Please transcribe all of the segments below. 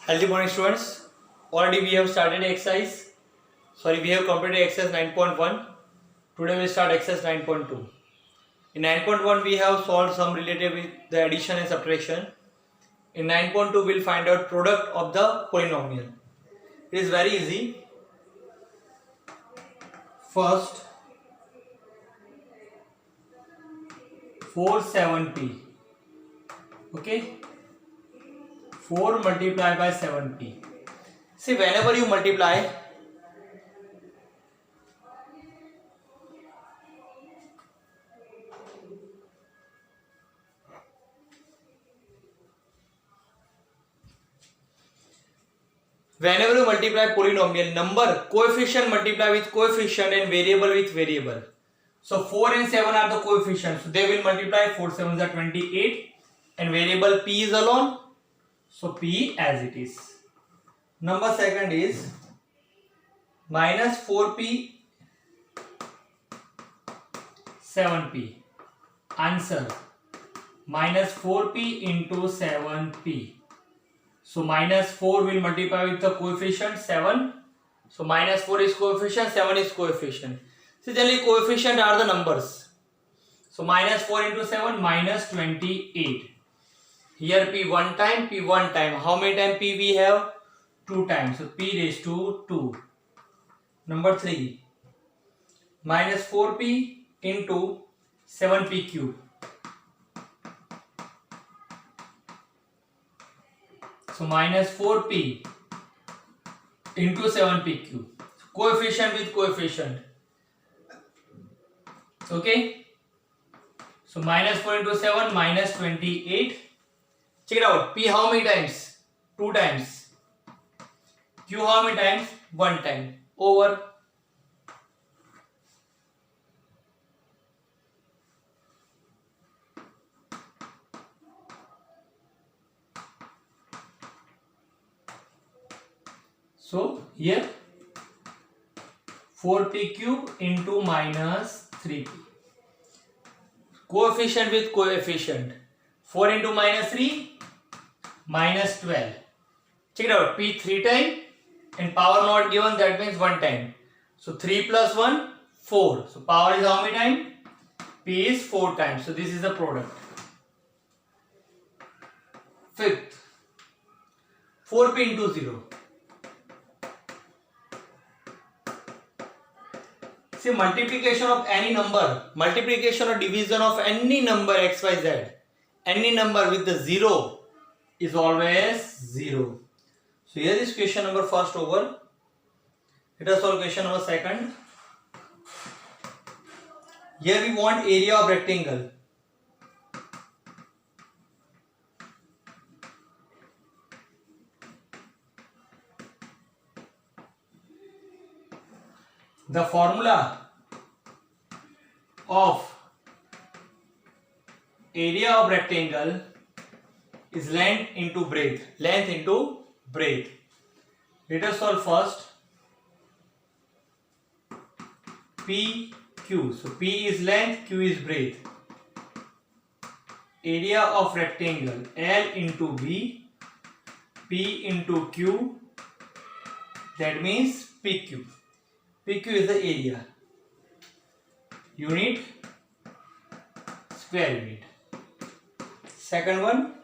Healthy morning, students. Already we have started exercise. We have completed exercise 9.1. Today we will start exercise 9.2. In 9.1 we have solved some related with the addition and subtraction. In 9.2 we will find out product of the polynomial. It is very easy. First 4 7p. Okay, 4 multiplied by 7p. See, whenever you multiply, polynomial, number, coefficient multiply with coefficient and variable with variable. So 4 and 7 are the coefficients. So they will multiply. 4 7 are 28 and variable p is alone. So p as it is. Number second is minus 4p 7p. Answer minus 4p into 7p. So minus 4 will multiply with the coefficient 7. So minus 4 is coefficient, 7 is coefficient. See, generally coefficient are the numbers. So minus 4 into 7 minus 28. Here p one time, p one time. How many times p we have? 2 times. So p raised to 2. Number 3. Minus 4p into 7p cube. So minus 4p into 7p cube. Coefficient with coefficient. Okay. So minus 4 into 7 minus 28. Check it out. P how many times? 2 times. Q how many times? 1 time. Over. So here 4p cube into minus 3p. Coefficient with coefficient. 4 into minus 3 minus 12. Check it out. P 3 times and power not given, that means 1 time. So 3 plus 1 4. So power is how many times? P is 4 times. So this is the product. Fifth, 4p into 0. See, multiplication of any number, multiplication or division of any number x, y, z, any number with the 0 is always 0. So here is question number first over. Let us solve question number second. Here we want area of rectangle. The formula of area of rectangle is length into breadth. Length into breadth. Let us solve first. P Q. So P is length, Q is breadth. Area of rectangle L into B, P into Q. That means PQ. PQ is the area. Unit, square unit. Second one,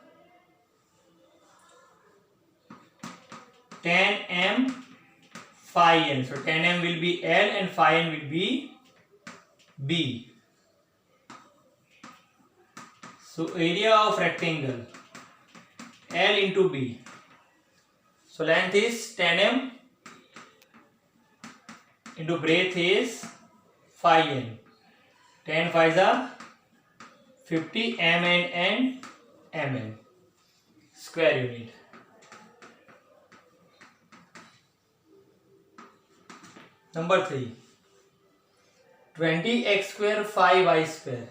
tan m phi n. So tan m will be L and phi n will be B. So area of rectangle L into B. So length is tan m into breadth is phi n. Tan phi is 50 mn and mn. Square unit. Number 3. 20x square 5y square.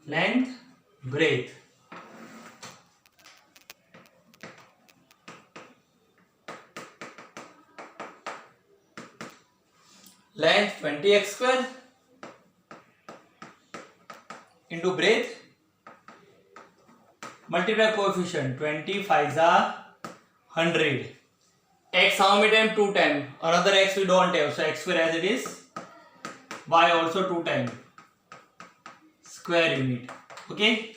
Length, breadth. Length 20x square, into breadth, multiply coefficient, 20 5s are 100. X how many times? 2 times. Another x we don't have, so x square as it is. Y also 2 times. Square unit. Okay.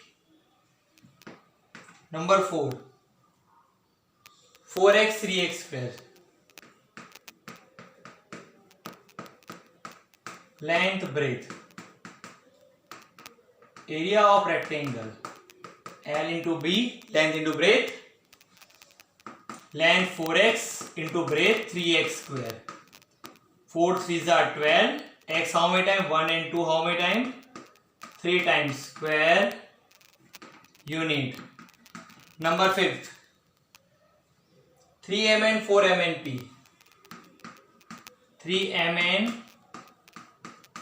Number 4. 4x 3x square. Length, breadth. Area of rectangle. L into B, length into breadth. Length 4x into breadth 3x square. 4 3s are 12. X how many times? 1 and 2 how many times? 3 times. Square unit. Number 5th. 3mn 4mnp. 3mn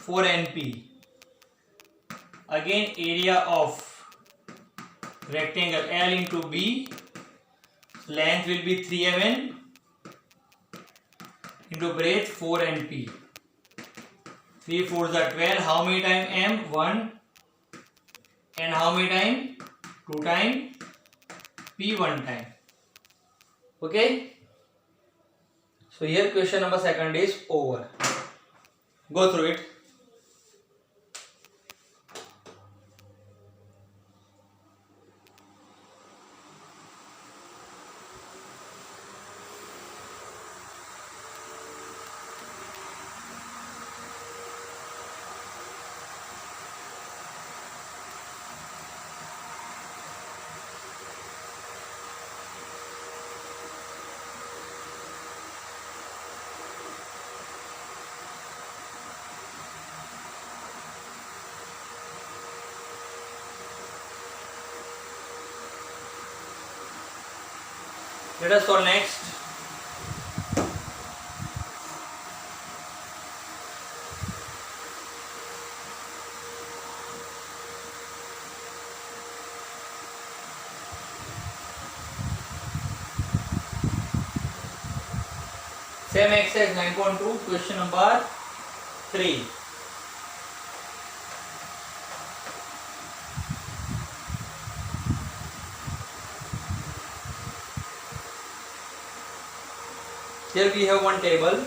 4np. Again area of rectangle L into B. Length will be 3mn into breadth 4np. 3 4s are 12. How many times m? 1. And how many times? 2 times. P 1 time. Okay. So here question number 2 is over. Go through it. Let us solve next. Same exercise 9.2, question number 3. Here we have one table.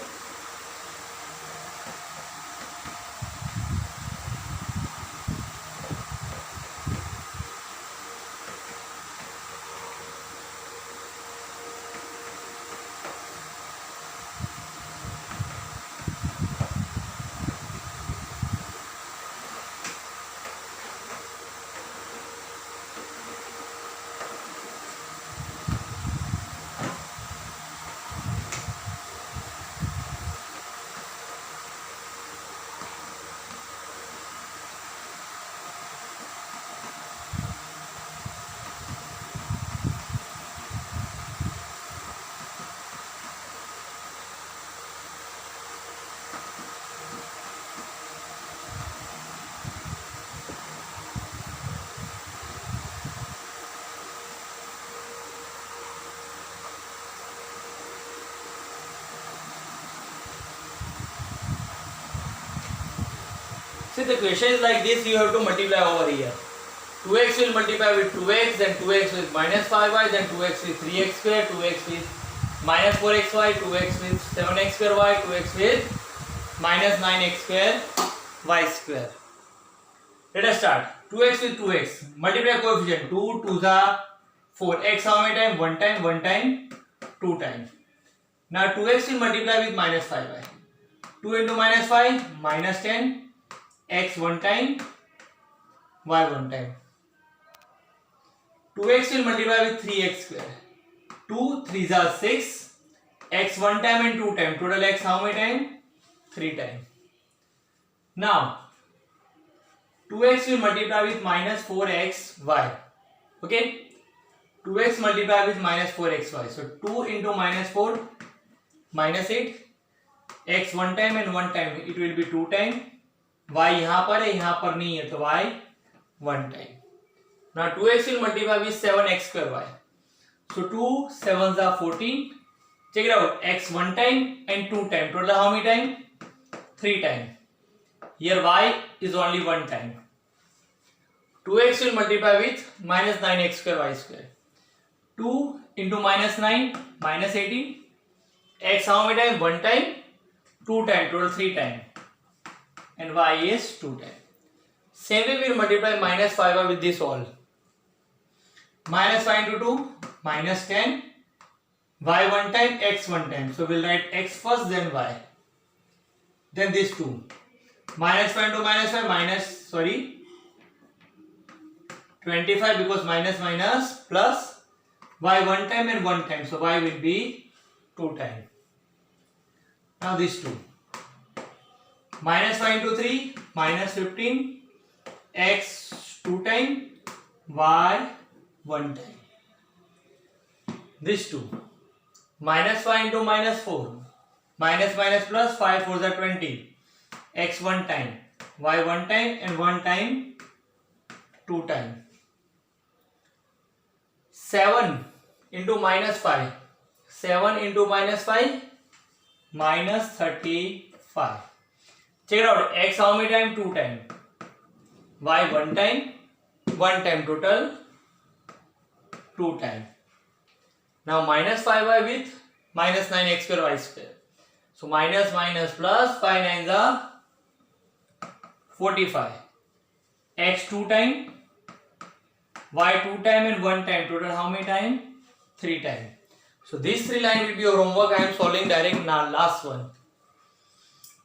See, the question is like this, you have to multiply over here. 2x will multiply with 2x, then 2x with minus 5y, then 2x with 3x square, 2x with minus 4xy, 2x with 7x square y, 2x with minus 9x square y square. Let us start. 2x with 2x. Multiply coefficient. 2 2s are 4. X how many times? 1 time, 1 time, 2 times. Now 2x will multiply with minus 5y. 2 into minus 5, minus 10. X 1 time, y 1 time. 2x will multiply with 3x square. 2 3s are 6. X 1 time and 2 time. Total x how many times? 3 times. Now 2x will multiply with minus 4xy. Okay. 2x multiply with minus 4xy. So 2 into minus 4, minus 8. X 1 time and 1 time. It will be 2 times. Y यहाँ पर है, यहाँ पर नहीं है, तो y 1 time. Now 2x will multiply with 7x square y. So 2 7s are 14. Check it out. X 1 time and 2 time. Total how many time? 3 time. Here y is only 1 time. 2x will multiply with minus 9x square y square. 2 into minus 9 minus 18. X how many times? 1 time, 2 time, total 3 time, and y is 2 time. Same way we will multiply minus 5y with this all. Minus 5 into 2 minus 10. Y 1 time, x 1 time. So we'll write x first, then y. Then this 2. Minus 5 into minus 5 minus 25, because minus minus plus y 1 time and 1 time. So y will be 2 time. Now this 2. Minus 5 into 3 minus 15. X 2 time, y 1 time. This 2. Minus 5 into minus 4. Minus minus plus 5 4s are 20. X 1 time, y 1 time, and 1 time, 2 time. 7 into minus 5. 7 into minus 5 minus 35. Check it out. X how many time? 2 time. Y 1 time, 1 time, total 2 time. Now minus 5y with minus 9x square y square. So minus minus plus 5 9s are 45. X 2 time, y 2 time, and 1 time, total how many time? 3 time. So these 3 lines will be your homework. I am solving direct now. Last one.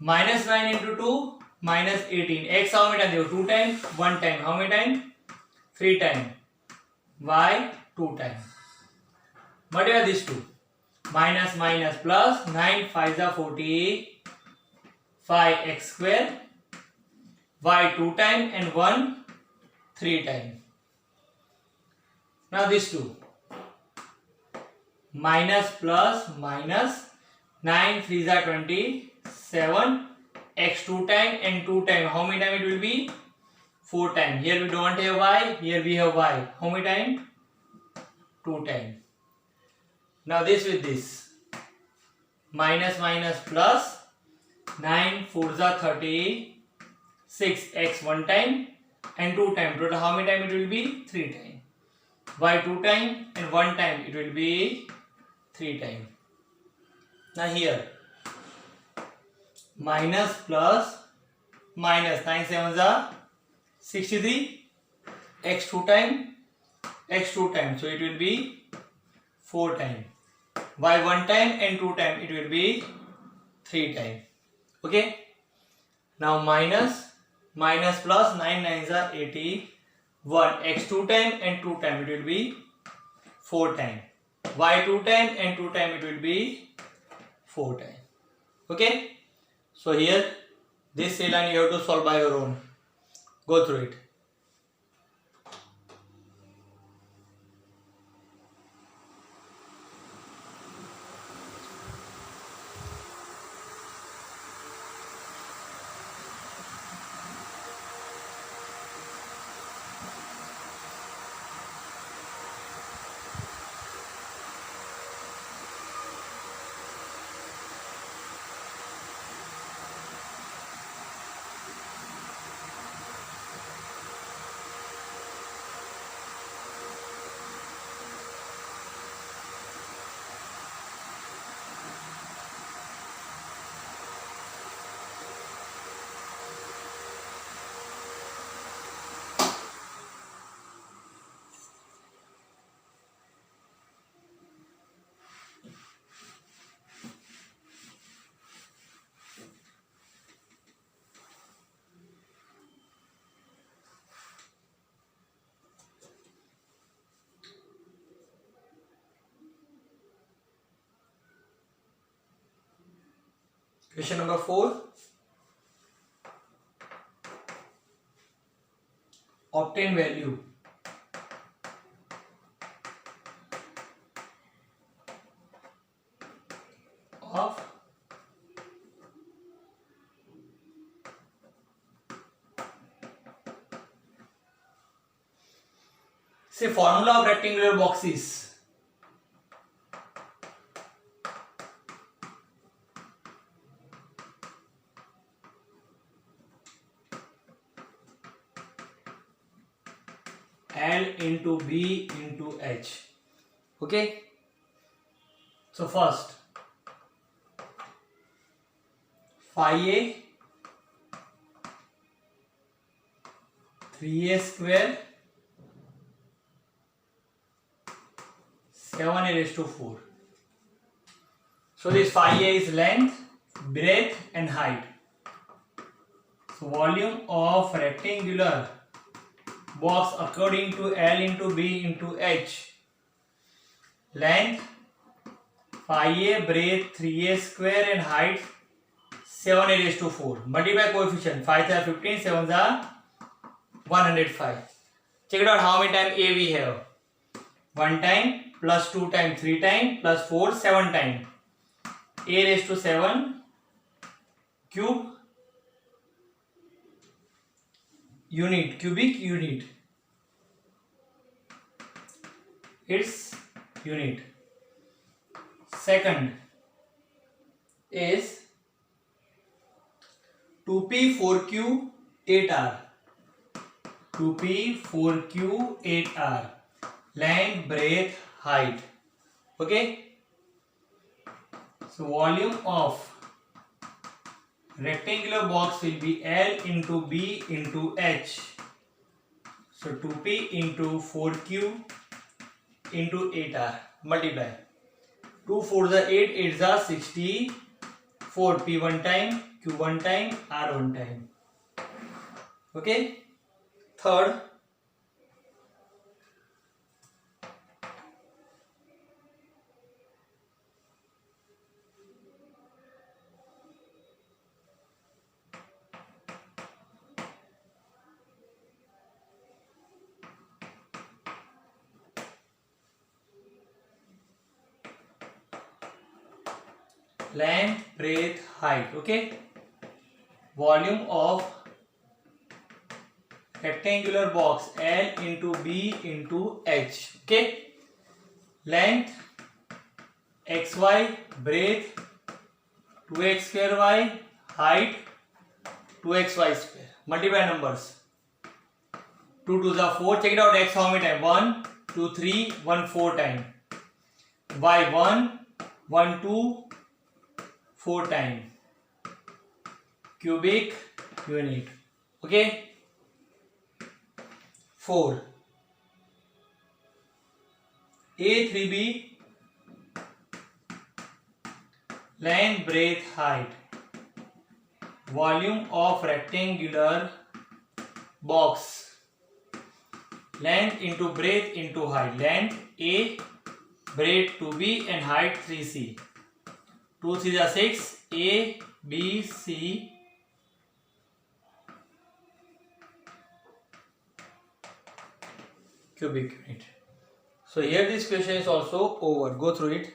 Minus 9 into 2 minus 18. X how many times? 2 time, 1 time. How many time? 3 time. Y 2 time. Multiply these 2. Minus minus plus 9 5s are 45 x square. Y 2 time and 1 3 time. Now these 2. Minus plus minus 9 3s are 27. X 2 time and 2 time. How many time it will be? 4 time. Here we don't have y. Here we have y. How many time? 2 time. Now this with this. Minus minus plus 9 4s are 36. X 1 time and 2 time. Total how many time it will be? 3 time. Y 2 time and 1 time. It will be 3 time. Now here. Minus plus minus 9 7s are 63. X 2 time, x 2 time. So it will be 4 time. Y 1 time and 2 time. It will be 3 time. Okay. Now minus minus plus 9 9s are 81. X 2 time and 2 time. It will be 4 time. Y 2 time and 2 time. It will be 4 time. Okay. So here this line you have to solve by your own. Go through it. Question number 4. Obtain value of say formula of rectangular boxes. L into B into H. Okay. So first, phi A 3a square 7a raised to 4. So this phi A is length, breadth and height. So volume of rectangular box according to L into B into H. Length phi A, breadth 3a square and height 7a raised to 4. Multiply coefficient 5 are 15, 7 are 105. Check it out how many times A we have. 1 time plus 2 times 3 times plus 4 7 times. A raised to 7 cube unit, cubic unit. Its unit. Second is 2p 4q 8r. 2p 4q 8r. Length, breadth, height. Okay. So volume of rectangular box will be L into B into H. So 2p into 4q into 8r. Multiply. 2 4s are 8, 8s are 64. P one time, Q one time, R one time. Okay. Third, length, breadth, height. Okay. Volume of rectangular box L into B into H. Okay. Length xy, breadth 2x square y, height 2xy square. Multiply numbers. 2 2s are 4. Check it out. X how many times? 1, 2, 3, 1, 4 times. Y 1, 1, 2, 4 times. Cubic unit. Okay. 4. A 3B length, breadth, height. Volume of rectangular box. Length into breadth into height. Length A, breadth 2B and height 3C. 2 3 are 6. A, B, C. Cubic unit. So here this question is also over. Go through it.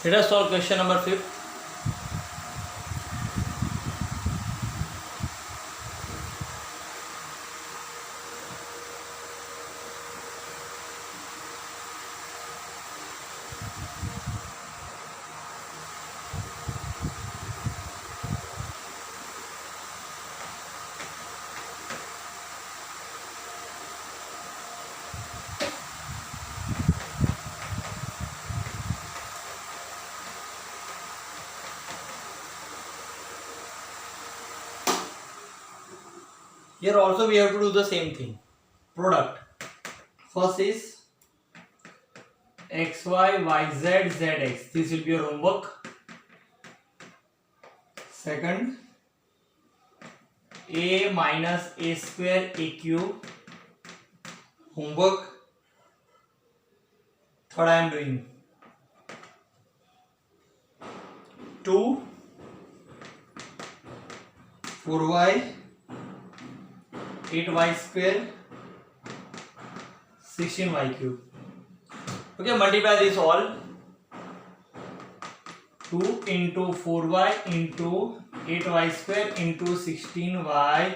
Let us solve question number 5. Here also we have to do the same thing. Product. First is xy, yz, zx. This will be your homework. Second, a minus a square a cube. Homework. Third I am doing. 2 4y 8y square 16y cube. Okay, multiply this all. 2 into 4y into 8y square into 16y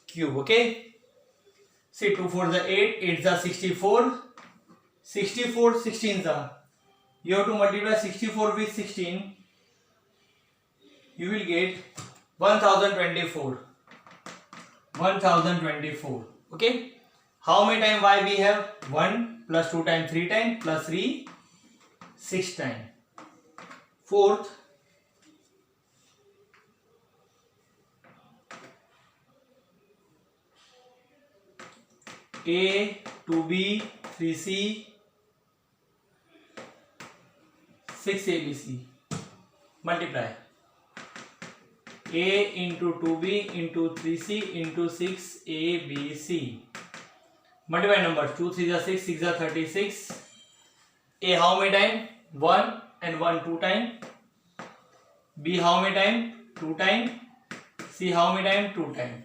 cube. Okay, see 2 4 is 8, 8 is 64, 64 16 is, you have to multiply 64 with 16, you will get 1024. 1024. Okay, how many times y we have? 1 plus 2 times 3 times plus 3 6 times. Fourth, A, 2B, 3C, 6ABC. Multiply. A into 2B into 3C into 6ABC. Multiply numbers. 2 3 is 6, 6 is 36. A how many times? 1 and 1 2 times. B how many times? 2 times. C how many times? 2 times.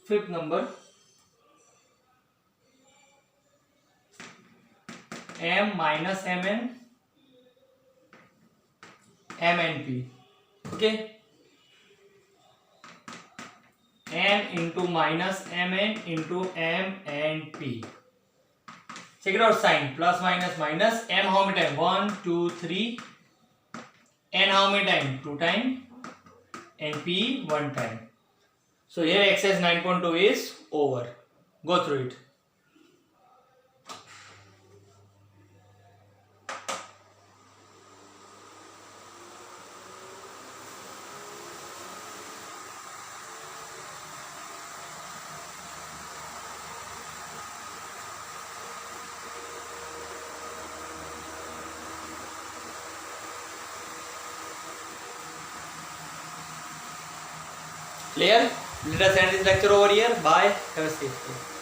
Fifth number, M minus Mn, M and P. Okay, M into minus Mn into M and P. Check it out, sign plus minus minus. M how many times? 1 2 3. N how many times? 2 times. And P 1 time. So here exercise 9.2 is over. Go through it. Clear? Let us end this lecture over here. Bye. Have a safe day.